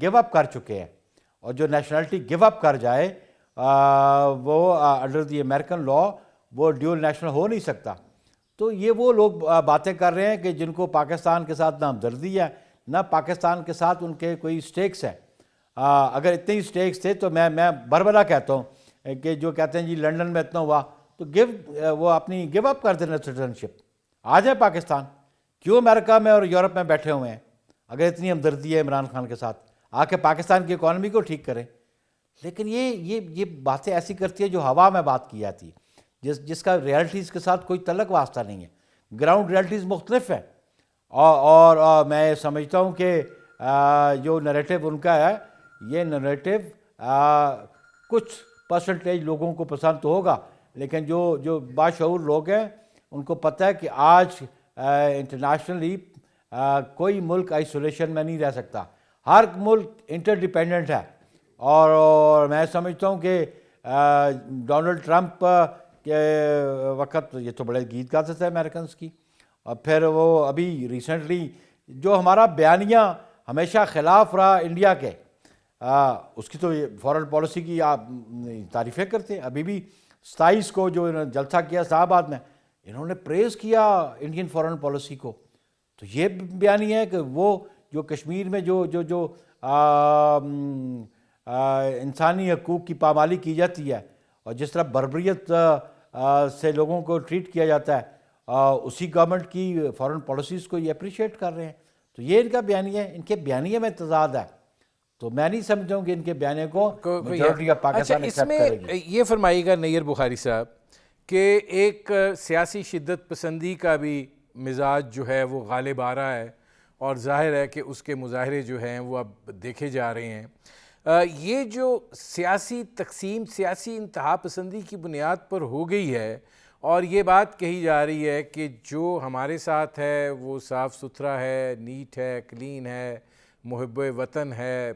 گیو اپ کر چکے ہیں، اور جو نیشنلٹی گیو اپ کر جائے وہ انڈر دی امریکن لا وہ ڈیول نیشنل ہو نہیں سکتا. تو یہ وہ لوگ باتیں کر رہے ہیں کہ جن کو پاکستان کے ساتھ نہ ہمدردی ہے، نہ پاکستان کے ساتھ ان کے کوئی سٹیکس ہیں. اگر اتنے ہی سٹیکس تھے تو میں بربلا کہتا ہوں کہ جو کہتے ہیں جی لنڈن میں اتنا ہوا تو وہ اپنی گیو اپ کر دینا سٹیزنشپ، آ جائے پاکستان. کیوں امریکہ میں اور یورپ میں بیٹھے ہوئے ہیں؟ اگر اتنی ہمدردی ہے عمران خان کے ساتھ، آ کے پاکستان کی اکانومی کو ٹھیک کریں. لیکن یہ باتیں ایسی کرتی ہے جو ہوا میں بات کی جاتی ہے، جس کا ریالٹیز کے ساتھ کوئی تعلق واسطہ نہیں ہے. گراؤنڈ ریالٹیز مختلف ہیں، اور میں سمجھتا ہوں کہ جو نریٹو ان کا ہے، یہ نریٹو کچھ پرسنٹیج لوگوں کو پسند تو ہوگا، لیکن جو باشعور لوگ ہیں ان کو پتہ ہے کہ آج انٹرنیشنلی کوئی ملک آئسولیشن میں نہیں رہ سکتا. ہر ملک انٹر ڈیپینڈنٹ ہے. اور میں سمجھتا ہوں کہ ڈونلڈ ٹرمپ کے وقت یہ تو بڑے گیت گاتے تھے امریکنس کی، اور پھر وہ ابھی ریسنٹلی جو ہمارا بیانیہ ہمیشہ خلاف رہا انڈیا کے، اس کی تو فارن پالیسی کی آپ تعریفیں کرتے ہیں. ابھی بھی 27 کو جو انہوں نے جلسہ کیا اسلام آباد میں، انہوں نے پریز کیا انڈین فارن پالیسی کو. تو یہ بیانیہ ہے کہ وہ جو کشمیر میں جو انسانی حقوق کی پامالی کی جاتی ہے، اور جس طرح بربریت سے لوگوں کو ٹریٹ کیا جاتا ہے، اسی گورنمنٹ کی فارن پالیسیز کو یہ اپریشیٹ کر رہے ہیں. تو یہ ان کا بیانیہ ہے، ان کے بیانیے میں تضاد ہے. تو میں نہیں سمجھتا ہوں کہ ان کے بیانیے کو میجورٹی آف پاکستان ایکسیپٹ کرے گی. اس میں یہ فرمائیے گا نیر بخاری صاحب کہ ایک سیاسی شدت پسندی کا بھی مزاج جو ہے وہ غالب آ رہا ہے، اور ظاہر ہے کہ اس کے مظاہرے جو ہیں وہ اب دیکھے جا رہے ہیں. یہ جو سیاسی تقسیم سیاسی انتہا پسندی کی بنیاد پر ہو گئی ہے، اور یہ بات کہی جا رہی ہے کہ جو ہمارے ساتھ ہے وہ صاف ستھرا ہے، نیٹ ہے، کلین ہے، محب وطن ہے،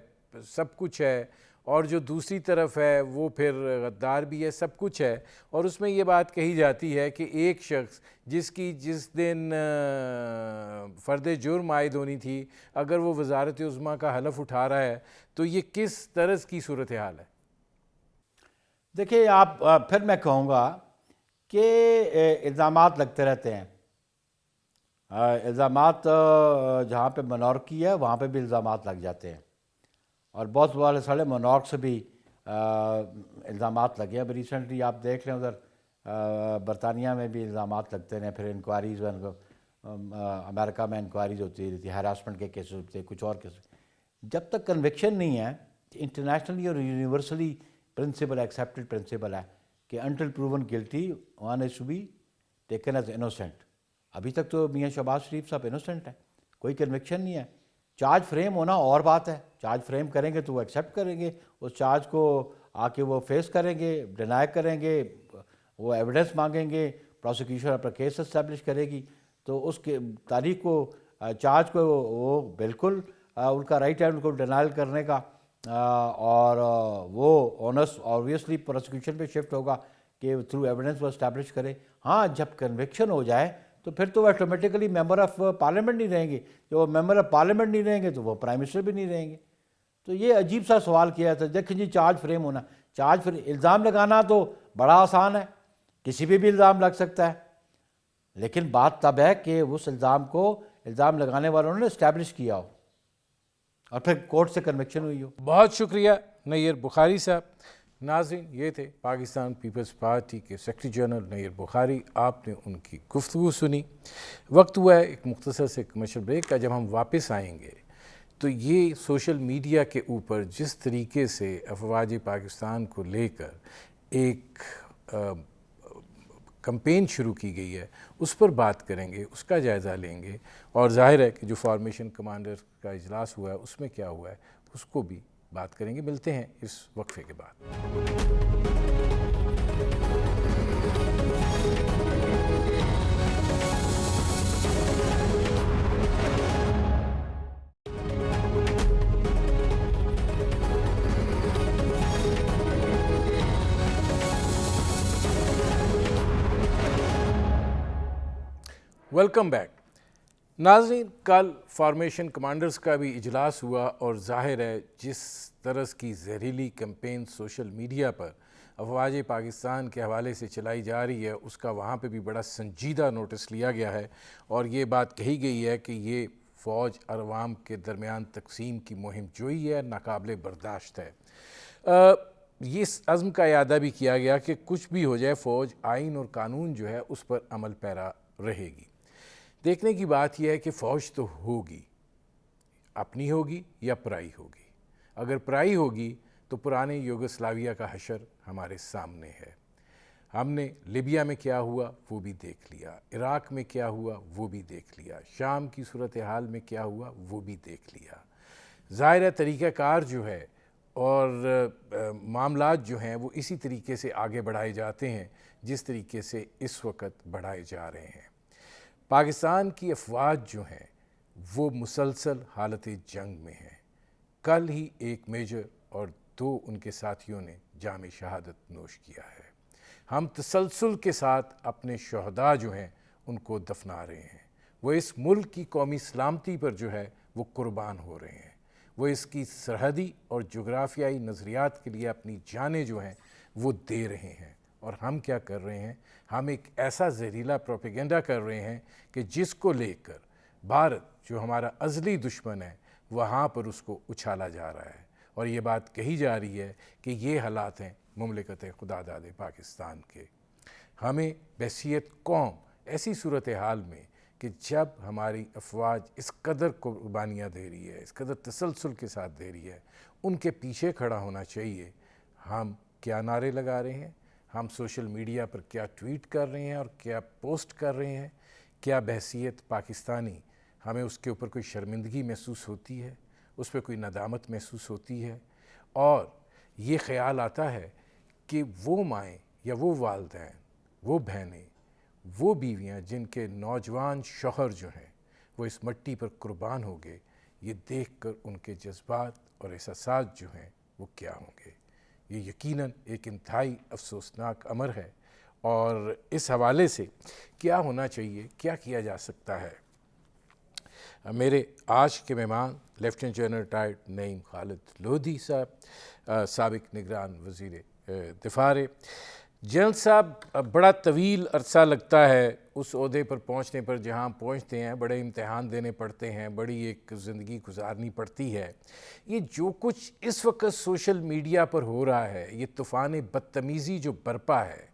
سب کچھ ہے، اور جو دوسری طرف ہے وہ پھر غدار بھی ہے، سب کچھ ہے. اور اس میں یہ بات کہی جاتی ہے کہ ایک شخص جس دن فرد جرم عائد ہونی تھی، اگر وہ وزارت عظمیٰ کا حلف اٹھا رہا ہے تو یہ کس طرز کی صورتحال ہے؟ دیکھیں آپ، پھر میں کہوں گا کہ الزامات لگتے رہتے ہیں. الزامات جہاں پہ منارکی ہے وہاں پہ بھی الزامات لگ جاتے ہیں، اور بہت سارے منارک سے بھی الزامات لگے ہیں. اب ریسنٹلی آپ دیکھ لیں ادھر برطانیہ میں بھی الزامات لگتے ہیں، پھر انکوائریز امریکہ میں انکوائریز ہوتی رہتی، ہراسمنٹ کے کیسز ہوتے ہیں، کچھ اور کیسز. جب تک کنوکشن نہیں ہے، انٹرنیشنلی اور یونیورسلی پرنسپل ایکسیپٹڈ پرنسپل ہے کہ until proven guilty one is to be taken as innocent. ابھی تک تو میاں شہباز شریف صاحب انوسینٹ ہیں، کوئی کنوکشن نہیں ہے. چارج فریم ہونا اور بات ہے، چارج فریم کریں گے تو وہ ایکسیپٹ کریں گے، اس چارج کو آ کے وہ فیس کریں گے، ڈینائی کریں گے، وہ ایویڈنس مانگیں گے، پروسیکیوشن اپنا کیس اسٹیبلش کرے گی، تو اس کے تاریخ کو چارج کو وہ بالکل ان کا رائٹ ہے ان کو ڈینائل کرنے کا، اور وہ اونس آبویسلی پروسیکیوشن پہ شفٹ ہوگا کہ تھرو ایویڈنس وہ اسٹیبلش کرے۔ ہاں جب کنوکشن ہو جائے تو پھر تو وہ آٹومیٹیکلی ممبر آف پارلیمنٹ نہیں رہیں گے، جب وہ ممبر آف پارلیمنٹ نہیں رہیں گے تو وہ پرائم منسٹر بھی نہیں رہیں گے۔ تو یہ عجیب سا سوال کیا تھا، دیکھیں جی چارج فریم ہونا، چارج فریم الزام لگانا تو بڑا آسان ہے، کسی پہ بھی الزام لگ سکتا ہے، لیکن بات تب ہے کہ اس الزام کو الزام لگانے والوں نے اسٹیبلش کیا ہو اور پھر کورٹ سے کنوکشن ہوئی ہو۔ بہت شکریہ نیر بخاری صاحب۔ ناظرین، یہ تھے پاکستان پیپلز پارٹی کے سیکرٹری جنرل نیر بخاری، آپ نے ان کی گفتگو سنی۔ وقت ہوا ہے ایک مختصر سے کمرشل بریک کا، جب ہم واپس آئیں گے تو یہ سوشل میڈیا کے اوپر جس طریقے سے افواج پاکستان کو لے کر ایک کمپین شروع کی گئی ہے اس پر بات کریں گے، اس کا جائزہ لیں گے، اور ظاہر ہے کہ جو فارمیشن کمانڈر کا اجلاس ہوا ہے اس میں کیا ہوا ہے اس کو بھی بات کریں گے۔ ملتے ہیں اس وقفے کے بعد۔ Welcome back. ناظرین، کل فارمیشن کمانڈرز کا بھی اجلاس ہوا، اور ظاہر ہے جس طرح کی زہریلی کمپین سوشل میڈیا پر افواج پاکستان کے حوالے سے چلائی جا رہی ہے اس کا وہاں پہ بھی بڑا سنجیدہ نوٹس لیا گیا ہے، اور یہ بات کہی گئی ہے کہ یہ فوج اور عوام کے درمیان تقسیم کی مہم جوئی ہے، ناقابل برداشت ہے۔ یہ اس عزم کا اعادہ بھی کیا گیا کہ کچھ بھی ہو جائے فوج آئین اور قانون جو ہے اس پر عمل پیرا رہے گی۔ دیکھنے کی بات یہ ہے کہ فوج تو ہوگی، اپنی ہوگی یا پرائی ہوگی۔ اگر پرائی ہوگی تو پرانے یوگوسلاویہ کا حشر ہمارے سامنے ہے۔ ہم نے لیبیا میں کیا ہوا وہ بھی دیکھ لیا، عراق میں کیا ہوا وہ بھی دیکھ لیا، شام کی صورتحال میں کیا ہوا وہ بھی دیکھ لیا۔ ظاہر ہے طریقہ کار جو ہے اور معاملات جو ہیں وہ اسی طریقے سے آگے بڑھائے جاتے ہیں جس طریقے سے اس وقت بڑھائے جا رہے ہیں۔ پاکستان کی افواج جو ہیں وہ مسلسل حالت جنگ میں ہیں۔ کل ہی ایک میجر اور 2 ان کے ساتھیوں نے جام شہادت نوش کیا ہے۔ ہم تسلسل کے ساتھ اپنے شہداء جو ہیں ان کو دفنا رہے ہیں، وہ اس ملک کی قومی سلامتی پر جو ہے وہ قربان ہو رہے ہیں، وہ اس کی سرحدی اور جغرافیائی نظریات کے لیے اپنی جانیں جو ہیں وہ دے رہے ہیں۔ اور ہم کیا کر رہے ہیں؟ ہم ایک ایسا زہریلا پروپیگنڈا کر رہے ہیں کہ جس کو لے کر بھارت جو ہمارا ازلی دشمن ہے وہاں پر اس کو اچھالا جا رہا ہے، اور یہ بات کہی جا رہی ہے کہ یہ حالات ہیں مملکت خدا داد پاکستان کے۔ ہمیں بحیثیت قوم ایسی صورتحال میں کہ جب ہماری افواج اس قدر قربانیاں دے رہی ہے، اس قدر تسلسل کے ساتھ دے رہی ہے، ان کے پیچھے کھڑا ہونا چاہیے۔ ہم کیا نعرے لگا رہے ہیں، ہم سوشل میڈیا پر کیا ٹویٹ کر رہے ہیں اور کیا پوسٹ کر رہے ہیں، کیا بحیثیت پاکستانی ہمیں اس کے اوپر کوئی شرمندگی محسوس ہوتی ہے، اس پہ کوئی ندامت محسوس ہوتی ہے، اور یہ خیال آتا ہے کہ وہ مائیں یا وہ والدین، وہ بہنیں، وہ بیویاں جن کے نوجوان شوہر جو ہیں وہ اس مٹی پر قربان ہو گئے، یہ دیکھ کر ان کے جذبات اور احساسات جو ہیں وہ کیا ہوں گے۔ یہ یقیناً ایک انتہائی افسوسناک امر ہے، اور اس حوالے سے کیا ہونا چاہیے، کیا کیا جا سکتا ہے۔ میرے آج کے مہمان لیفٹیننٹ جنرل ریٹائرڈ نعیم خالد لودھی صاحب، سابق نگران وزیر دفاع۔ جنرل صاحب، بڑا طویل عرصہ لگتا ہے اس عہدے پر پہنچنے پر جہاں پہنچتے ہیں، بڑے امتحان دینے پڑتے ہیں، بڑی ایک زندگی گزارنی پڑتی ہے۔ یہ جو کچھ اس وقت سوشل میڈیا پر ہو رہا ہے، یہ طوفان بدتمیزی جو برپا ہے،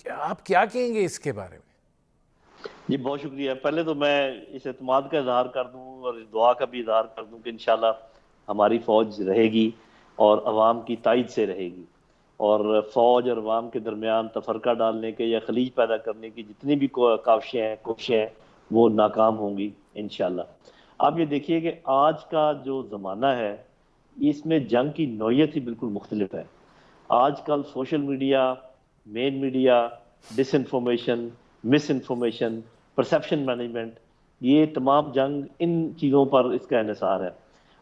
آپ کیا کہیں گے اس کے بارے میں؟ جی بہت شکریہ۔ پہلے تو میں اس اعتماد کا اظہار کر دوں اور اس دعا کا بھی اظہار کر دوں کہ انشاءاللہ ہماری فوج رہے گی اور عوام کی تائید سے رہے گی، اور فوج اور عوام کے درمیان تفرقہ ڈالنے کے یا خلیج پیدا کرنے کی جتنی بھی کاوشیں ہیں کوششیں ہیں وہ ناکام ہوں گی انشاءاللہ۔ آپ یہ دیکھیے کہ آج کا جو زمانہ ہے اس میں جنگ کی نوعیت ہی بالکل مختلف ہے. آج کل سوشل میڈیا، مین میڈیا، ڈس انفارمیشن، مس انفارمیشن، پرسیپشن مینجمنٹ، یہ تمام جنگ ان چیزوں پر اس کا انحصار ہے.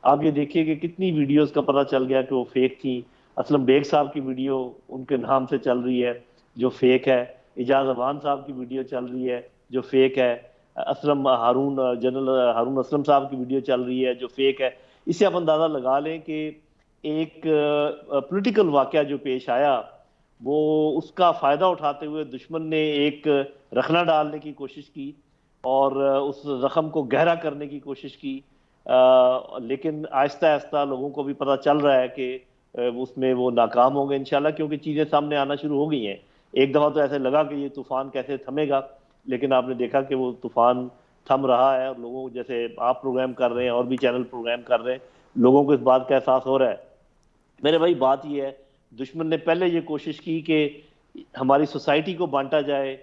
آپ یہ دیکھیے کہ کتنی ویڈیوز کا پتہ چل گیا کہ وہ فیک تھیں. اسلم بیگ صاحب کی ویڈیو ان کے نام سے چل رہی ہے جو فیک ہے. اعجاز امان صاحب کی ویڈیو چل رہی ہے جو فیک ہے. اسلم ہارون، جنرل ہارون اسلم صاحب کی ویڈیو چل رہی ہے جو فیک ہے. اس سے آپ اندازہ لگا لیں کہ ایک پولیٹیکل واقعہ جو پیش آیا وہ اس کا فائدہ اٹھاتے ہوئے دشمن نے ایک رخنہ ڈالنے کی کوشش کی اور اس زخم کو گہرا کرنے کی کوشش کی. لیکن آہستہ آہستہ لوگوں کو بھی پتہ چل رہا ہے کہ اس میں وہ ناکام ہوں گے انشاءاللہ، کیونکہ چیزیں سامنے آنا شروع ہو گئی ہیں. ایک دفعہ تو ایسے لگا کہ یہ طوفان کیسے تھمے گا، لیکن آپ نے دیکھا کہ وہ طوفان تھم رہا ہے، اور لوگوں کو، جیسے آپ پروگرام کر رہے ہیں اور بھی چینل پروگرام کر رہے ہیں، لوگوں کو اس بات کا احساس ہو رہا ہے. میرے بھائی بات یہ ہے، دشمن نے پہلے یہ کوشش کی کہ ہماری سوسائٹی کو بانٹا جائے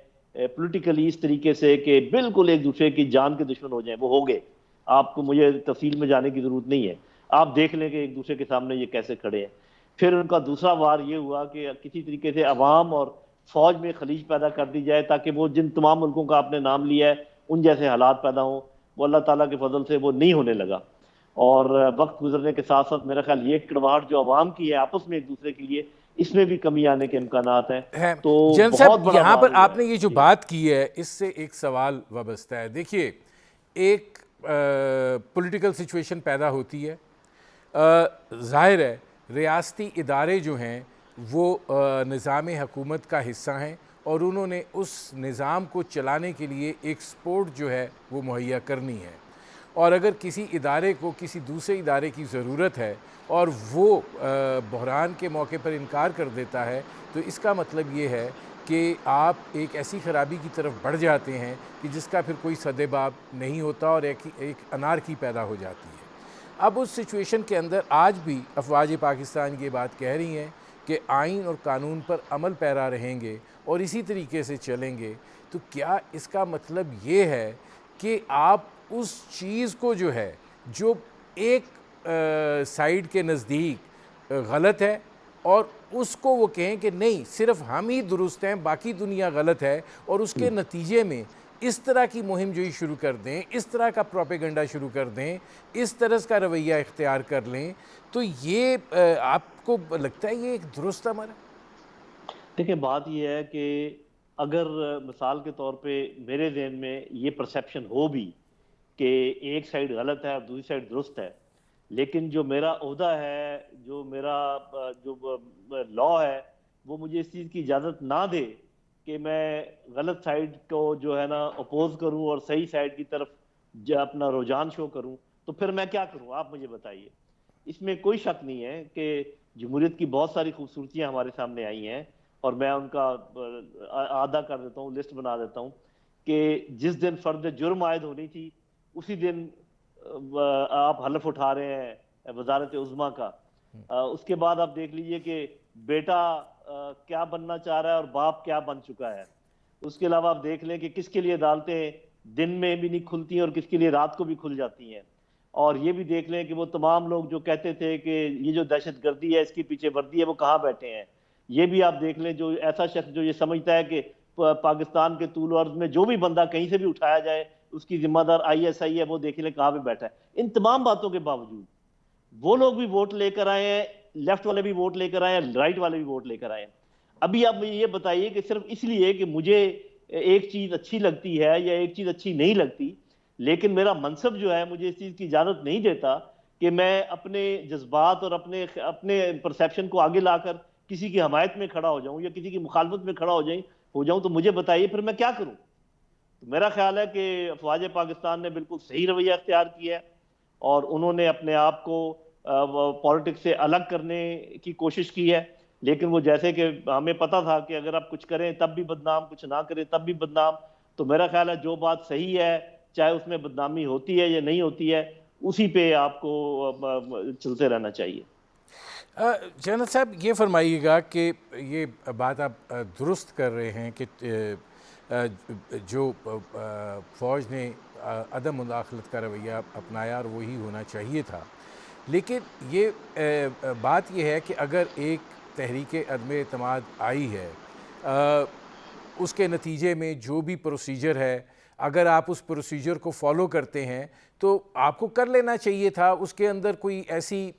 پولیٹیکلی اس طریقے سے کہ بالکل ایک دوسرے کی جان کے دشمن ہو جائیں. وہ ہو گئے. آپ کو مجھے تفصیل میں جانے کی ضرورت نہیں ہے، آپ دیکھ لیں کہ ایک دوسرے کے سامنے یہ کیسے کھڑے ہیں. پھر ان کا دوسرا وار یہ ہوا کہ کسی طریقے سے عوام اور فوج میں خلیج پیدا کر دی جائے تاکہ وہ جن تمام ملکوں کا آپ نے نام لیا ہے ان جیسے حالات پیدا ہوں. وہ اللہ تعالیٰ کے فضل سے وہ نہیں ہونے لگا. اور وقت گزرنے کے ساتھ ساتھ میرا خیال یہ کڑواہٹ جو عوام کی ہے آپس میں ایک دوسرے کے لیے، اس میں بھی کمی آنے کے امکانات ہیں. تو جن بہت صاحب بڑا یہاں پر معاملہ آپ نے یہ جو بات کی ہے اس سے ایک سوال وابستہ ہے. دیکھیے، ایک پولیٹیکل سچویشن پیدا ہوتی ہے، ظاہر ہے ریاستی ادارے جو ہیں وہ نظام حکومت کا حصہ ہیں اور انہوں نے اس نظام کو چلانے کے لیے ایک سپورٹ جو ہے وہ مہیا کرنی ہے. اور اگر کسی ادارے کو کسی دوسرے ادارے کی ضرورت ہے اور وہ بحران کے موقع پر انکار کر دیتا ہے تو اس کا مطلب یہ ہے کہ آپ ایک ایسی خرابی کی طرف بڑھ جاتے ہیں کہ جس کا پھر کوئی سد باب نہیں ہوتا اور ایک انارکی پیدا ہو جاتی ہے. اب اس سچویشن کے اندر آج بھی افواج پاکستان یہ بات کہہ رہی ہیں کہ آئین اور قانون پر عمل پیرا رہیں گے اور اسی طریقے سے چلیں گے. تو کیا اس کا مطلب یہ ہے کہ آپ اس چیز کو جو ہے جو ایک سائیڈ کے نزدیک غلط ہے اور اس کو وہ کہیں کہ نہیں صرف ہم ہی درست ہیں باقی دنیا غلط ہے، اور اس کے نتیجے میں اس طرح کی مہم جوئی شروع کر دیں، اس طرح کا پروپیگنڈا شروع کر دیں، اس طرح کا رویہ اختیار کر لیں، تو یہ آپ کو لگتا ہے یہ ایک درست عمل ہے؟ دیکھیں، بات یہ ہے کہ اگر مثال کے طور پہ میرے ذہن میں یہ پرسیپشن ہو بھی کہ ایک سائیڈ غلط ہے اور دوسری سائیڈ درست ہے، لیکن جو میرا عہدہ ہے، جو میرا جو لا ہے، وہ مجھے اس چیز کی اجازت نہ دے کہ میں غلط سائیڈ کو جو ہے نا اپوز کروں اور صحیح سائیڈ کی طرف اپنا رجحان شو کروں، تو پھر میں کیا کروں؟ آپ مجھے بتائیے. اس میں کوئی شک نہیں ہے کہ جمہوریت کی بہت ساری خوبصورتیاں ہمارے سامنے آئی ہیں، اور میں ان کا اعادہ کر دیتا ہوں، لسٹ بنا دیتا ہوں کہ جس دن فرد جرم عائد ہونی تھی اسی دن آپ حلف اٹھا رہے ہیں وزارت عظمیٰ کا. اس کے بعد آپ دیکھ لیجئے کہ بیٹا کیا بننا چاہ رہا ہے اور باپ کیا بن چکا ہے. اس کے علاوہ آپ دیکھ لیں کہ کس کے لیے عدالتیں دن میں بھی نہیں کھلتی ہیں اور کس کے لیے رات کو بھی کھل جاتی ہیں. اور یہ بھی دیکھ لیں کہ وہ تمام لوگ جو کہتے تھے کہ یہ جو دہشت گردی ہے اس کی پیچھے وردی ہے، وہ کہاں بیٹھے ہیں. یہ بھی آپ دیکھ لیں، جو ایسا شخص جو یہ سمجھتا ہے کہ پاکستان کے طول و عرض میں جو بھی بندہ کہیں سے بھی اٹھایا جائے اس کی ذمہ دار آئی ایس آئی ہے، وہ دیکھ لیں کہاں پہ بیٹھا ہے. ان تمام باتوں کے باوجود وہ لوگ بھی ووٹ لے کر آئے ہیں، لیفٹ والے بھی ووٹ لے کر آئے ہیں، رائٹ والے بھی ووٹ لے کر آئے ہیں. ابھی آپ مجھے یہ بتائیے کہ صرف اس لیے کہ مجھے ایک چیز اچھی لگتی ہے یا ایک چیز اچھی نہیں لگتی، لیکن میرا منصب جو ہے مجھے اس چیز کی اجازت نہیں دیتا کہ میں اپنے جذبات اور اپنے پرسیپشن کو آگے لا کر کسی کی حمایت میں کھڑا ہو جاؤں یا کسی کی مخالفت میں کھڑا ہو جاؤں، تو مجھے بتائیے پھر میں کیا کروں؟ تو میرا خیال ہے کہ افواج پاکستان نے بالکل صحیح رویہ اختیار کیا ہے، اور انہوں نے اپنے آپ کو پالیٹکس سے الگ کرنے کی کوشش کی ہے. لیکن وہ جیسے کہ ہمیں پتہ تھا کہ اگر آپ کچھ کریں تب بھی بدنام، کچھ نہ کریں تب بھی بدنام. تو میرا خیال ہے جو بات صحیح ہے، چاہے اس میں بدنامی ہوتی ہے یا نہیں ہوتی ہے، اسی پہ آپ کو چلتے رہنا چاہیے. جنرل صاحب یہ فرمائیے گا کہ یہ بات آپ درست کر رہے ہیں کہ جو فوج نے عدم مداخلت کا رویہ اپنایا اور وہی ہونا چاہیے تھا. لیکن یہ بات یہ ہے کہ اگر ایک تحریک عدم اعتماد آئی ہے، اس کے نتیجے میں جو بھی پروسیجر ہے، اگر آپ اس پروسیجر کو فالو کرتے ہیں تو آپ کو کر لینا چاہیے تھا. اس کے اندر کوئی ایسی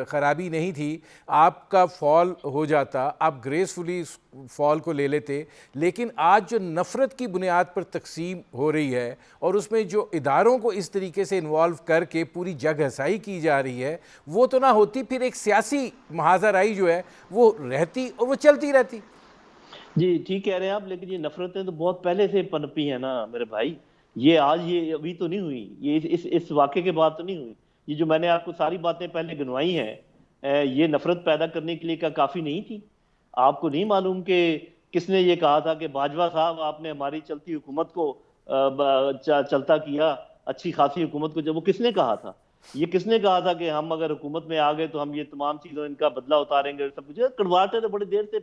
خرابی نہیں تھی. آپ کا فال ہو جاتا، آپ گریسفلی اس فال کو لے لیتے. لیکن آج جو نفرت کی بنیاد پر تقسیم ہو رہی ہے اور اس میں جو اداروں کو اس طریقے سے انوالو کر کے پوری جگ ہسائی کی جا رہی ہے، وہ تو نہ ہوتی. پھر ایک سیاسی محاذ رائی جو ہے وہ رہتی اور وہ چلتی رہتی. جی ٹھیک کہہ رہے ہیں آپ، لیکن یہ نفرتیں تو بہت پہلے سے پنپی ہیں نا میرے بھائی. یہ آج یہ ابھی تو نہیں ہوئی، یہ اس واقعے کے بعد تو نہیں ہوئی. یہ جو میں نے آپ کو ساری باتیں پہلے گنوائی ہیں، یہ نفرت پیدا کرنے کے لیے کیا کافی نہیں تھی؟ آپ کو نہیں معلوم کہ کس نے یہ کہا تھا کہ باجوہ صاحب آپ نے ہماری چلتی حکومت کو چلتا کیا، اچھی خاصی حکومت کو؟ جب وہ کس نے کہا تھا؟ یہ کس نے کہا تھا کہ ہم اگر حکومت میں آ گئے تو ہم یہ تمام چیزوں ان کا بدلہ اتاریں گے؟ سب کچھ کڑواہٹیں تو بڑی دیر سے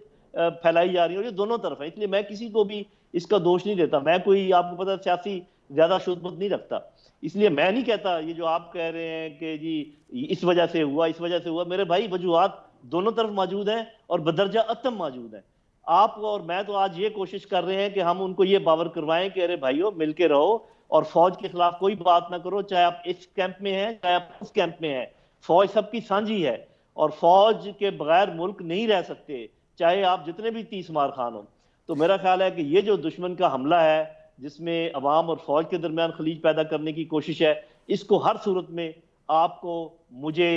پھیلائی جا رہی ہیں، اور یہ دونوں طرف ہیں. اس لیے میں کسی کو بھی اس کا دوش نہیں دیتا. میں کوئی آپ کو پتہ سیاسی زیادہ شدت نہیں رکھتا. اس لیے میں نہیں کہتا یہ جو آپ کہہ رہے ہیں کہ جی اس وجہ سے ہوا، اس وجہ سے ہوا. میرے بھائی وجوہات دونوں طرف موجود ہیں اور بدرجہ اتم موجود ہیں. آپ اور میں تو آج یہ کوشش کر رہے ہیں کہ ہم ان کو یہ باور کروائیں کہ ارے بھائیو مل کے رہو اور فوج کے خلاف کوئی بات نہ کرو، چاہے آپ اس کیمپ میں ہیں چاہے آپ اس کیمپ میں ہیں. فوج سب کی سانجھی ہے اور فوج کے بغیر ملک نہیں رہ سکتے، چاہے آپ جتنے بھی 30 مار خان ہوں. تو میرا خیال ہے کہ یہ جو دشمن کا حملہ ہے جس میں عوام اور فوج کے درمیان خلیج پیدا کرنے کی کوشش ہے، اس کو ہر صورت میں آپ کو، مجھے،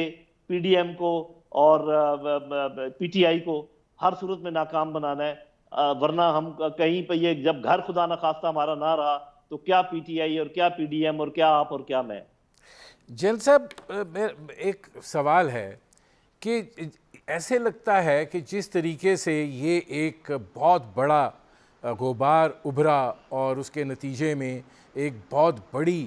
پی ڈی ایم کو اور پی ٹی آئی کو ہر صورت میں ناکام بنانا ہے. ورنہ ہم کہیں پہ یہ جب گھر خدا نخواستہ ہمارا نہ رہا تو کیا پی ٹی آئی اور کیا پی ڈی ایم اور کیا آپ اور کیا میں. جن صاحب ایک سوال ہے کہ ایسے لگتا ہے کہ جس طریقے سے یہ ایک بہت بڑا غبار ابھرا اور اس کے نتیجے میں ایک بہت بڑی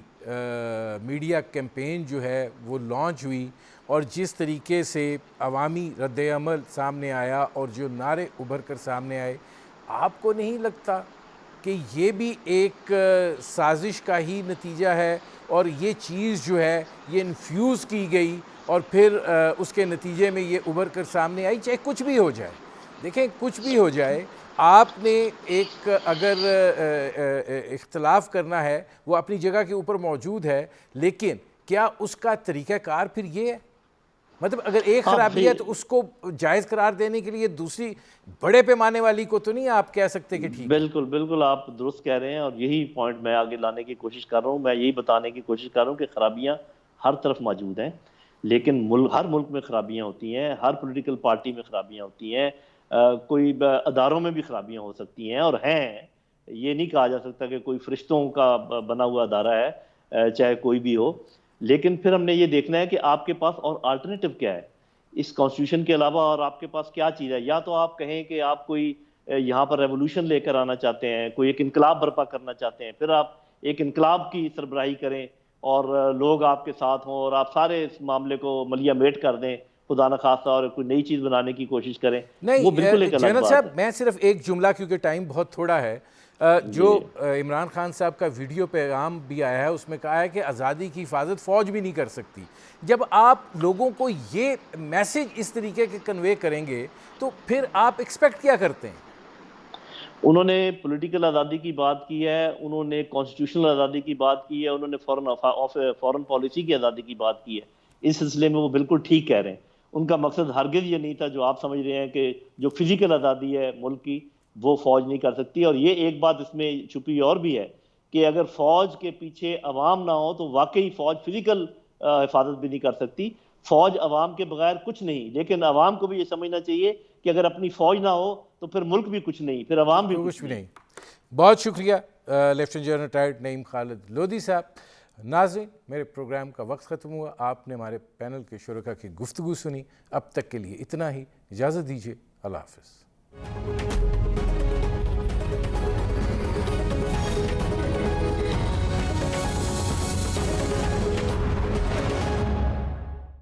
میڈیا کیمپین جو ہے وہ لانچ ہوئی، اور جس طریقے سے عوامی رد عمل سامنے آیا اور جو نعرے ابھر کر سامنے آئے، آپ کو نہیں لگتا کہ یہ بھی ایک سازش کا ہی نتیجہ ہے اور یہ چیز جو ہے یہ انفیوز کی گئی اور پھر اس کے نتیجے میں یہ ابھر کر سامنے آئی؟ چاہے کچھ بھی ہو جائے، دیکھیں کچھ بھی ہو جائے، آپ نے ایک اگر اختلاف کرنا ہے وہ اپنی جگہ کے اوپر موجود ہے، لیکن کیا اس کا طریقہ کار پھر یہ ہے؟ مطلب اگر ایک خرابی ہے تو اس کو جائز قرار دینے کے لیے دوسری بڑے پیمانے والی کو تو نہیں آپ کہہ سکتے کہ ٹھیک ہے؟ بالکل بالکل آپ درست کہہ رہے ہیں، اور یہی پوائنٹ میں آگے لانے کی کوشش کر رہا ہوں. میں یہی بتانے کی کوشش کر رہا ہوں کہ خرابیاں ہر طرف موجود ہیں، لیکن ہر ملک میں خرابیاں ہوتی ہیں، ہر پولیٹیکل پارٹی میں خرابیاں ہوتی ہیں، کوئی اداروں میں بھی خرابیاں ہو سکتی ہیں اور ہیں. یہ نہیں کہا جا سکتا کہ کوئی فرشتوں کا بنا ہوا ادارہ ہے، چاہے کوئی بھی ہو. لیکن پھر ہم نے یہ دیکھنا ہے کہ آپ کے پاس اور آلٹرنیٹو کیا ہے اس کانسٹیٹیوشن کے علاوہ، اور آپ کے پاس کیا چیز ہے. یا تو آپ کہیں کہ آپ کوئی یہاں پر ریولوشن لے کر آنا چاہتے ہیں، کوئی ایک انقلاب برپا کرنا چاہتے ہیں، پھر آپ ایک انقلاب کی سربراہی کریں اور لوگ آپ کے ساتھ ہوں اور آپ سارے اس معاملے کو ملیا میٹ کر دیں خدا نخواستہ اور کوئی نئی چیز بنانے کی کوشش کریں. وہ بالکل ایک الگ جنرل بات صاحب ہے. میں صرف ایک جملہ، کیونکہ ٹائم بہت تھوڑا ہے، جو عمران خان صاحب کا ویڈیو پیغام بھی آیا ہے اس میں کہا ہے کہ آزادی کی حفاظت فوج بھی نہیں کر سکتی. جب آپ لوگوں کو یہ میسج اس طریقے کے کنوے کریں گے تو پھر آپ ایکسپیکٹ کیا کرتے ہیں؟ انہوں نے پولیٹیکل آزادی کی بات کی ہے، انہوں نے کانسٹیٹیوشنل آزادی کی بات کی ہے، انہوں نے فورن پالیسی کی آزادی کی بات کی ہے. اس سلسلے میں وہ بالکل ٹھیک کہہ رہے ہیں. ان کا مقصد ہرگز یہ نہیں تھا جو آپ سمجھ رہے ہیں کہ جو فزیکل آزادی ہے ملک کی وہ فوج نہیں کر سکتی. اور یہ ایک بات اس میں چھپی اور بھی ہے کہ اگر فوج کے پیچھے عوام نہ ہو تو واقعی فوج فزیکل حفاظت بھی نہیں کر سکتی. فوج عوام کے بغیر کچھ نہیں، لیکن عوام کو بھی یہ سمجھنا چاہیے کہ اگر اپنی فوج نہ ہو تو پھر ملک بھی کچھ نہیں، پھر عوام بھی کچھ نہیں. بہت شکریہ لیفٹیننٹ جنرل ریٹائرڈ نعیم خالد لودھی صاحب. ناظرین، میرے پروگرام کا وقت ختم ہوا. آپ نے ہمارے پینل کے شرکاء کی گفتگو سنی. اب تک کے لیے اتنا ہی. اجازت دیجیے. اللہ حافظ.